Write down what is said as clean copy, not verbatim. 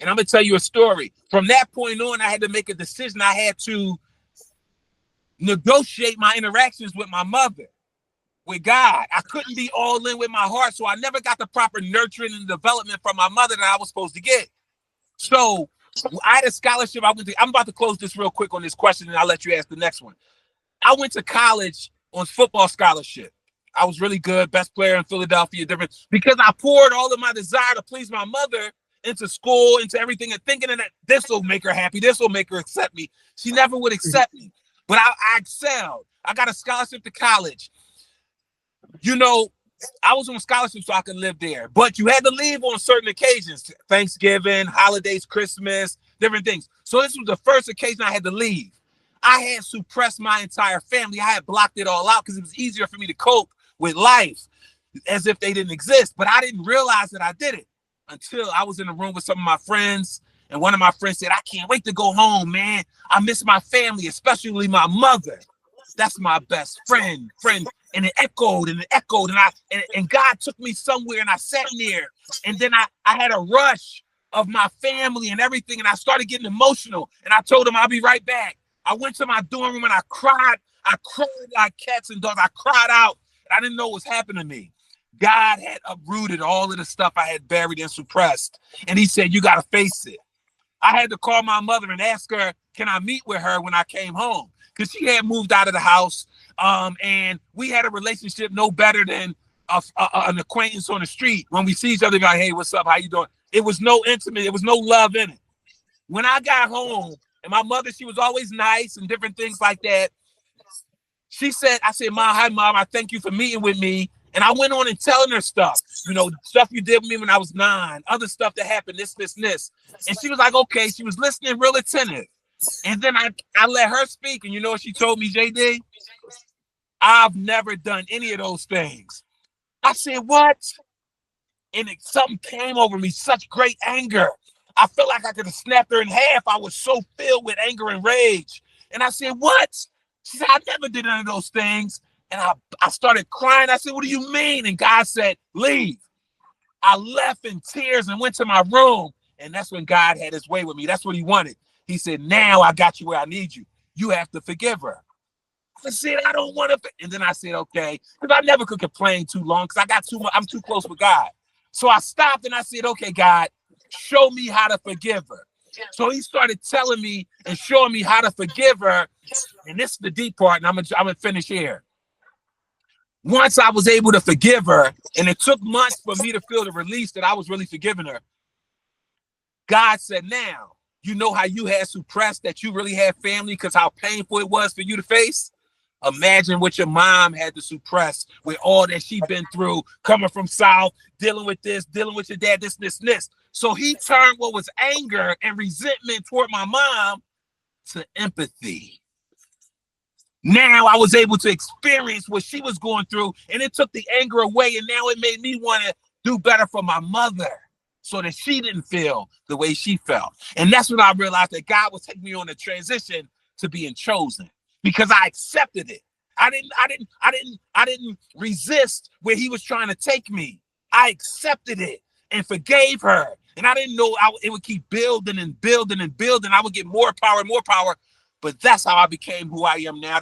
And I'm going to tell you a story. From that point on, I had to make a decision. I had to negotiate my interactions with my mother, with God. I couldn't be all in with my heart, so I never got the proper nurturing and development from my mother that I was supposed to get. So I had a scholarship. I'm about to close this real quick on this question, and I'll let you ask the next one. I went to college on football scholarship. I was really good, best player in Philadelphia, different, because I poured all of my desire to please my mother into school, into everything, and thinking that this will make her happy, this will make her accept me. She never would accept me, but I excelled. I got a scholarship to college. You know, I was on scholarship so I could live there, but you had to leave on certain occasions, Thanksgiving, holidays, Christmas, different things. So this was the first occasion I had to leave. I had suppressed my entire family. I had blocked it all out because it was easier for me to cope with life as if they didn't exist. But I didn't realize that I did it until I was in a room with some of my friends. And one of my friends said, I can't wait to go home, man. I miss my family, especially my mother. That's my best friend. And it echoed and it echoed. And God took me somewhere and I sat there. And then I had a rush of my family and everything. And I started getting emotional. And I told him I'll be right back. I went to my dorm room and I cried. I cried like cats and dogs. I cried out. I didn't know what was happening to me. God had uprooted all of the stuff I had buried and suppressed. And he said, you got to face it. I had to call my mother and ask her, can I meet with her when I came home? Because she had moved out of the house. And we had a relationship no better than an acquaintance on the street. When we see each other, like, hey, what's up? How you doing? It was no intimate. It was no love in it. When I got home, and my mother, she was always nice and different things like that. I said, Mom, hi, Mom. I thank you for meeting with me. And I went on and telling her stuff, stuff you did with me when I was 9, other stuff that happened, this. And she was like, okay. She was listening real attentive. And then I let her speak. And you know what she told me, JD? I've never done any of those things. I said, what? And something came over me, such great anger. I felt like I could have snapped her in half. I was so filled with anger and rage. And I said, what? She said, I never did none of those things. And I started crying. I said, what do you mean? And God said, leave. I left in tears and went to my room. And that's when God had his way with me. That's what he wanted. He said, now I got you where I need you. You have to forgive her. I said, I don't want to. And then I said, okay. Because I never could complain too long because I'm too close with God. So I stopped and I said, okay, God, show me how to forgive her. So he started telling me and showing me how to forgive her. And this is the deep part, and I'm gonna finish here. Once I was able to forgive her, and it took months for me to feel the release that I was really forgiving her, God said, now, you know how you had suppressed that you really had family because how painful it was for you to face? Imagine what your mom had to suppress with all that she'd been through, coming from South, dealing with this, dealing with your dad, this. So he turned what was anger and resentment toward my mom to empathy. Now I was able to experience what she was going through, and it took the anger away, and now it made me want to do better for my mother so that she didn't feel the way she felt. And that's when I realized that God was taking me on a transition to being chosen because I accepted it. I didn't resist where he was trying to take me. I accepted it and forgave her. And I didn't know it would keep building and building and building. I would get more power and more power. But that's how I became who I am now.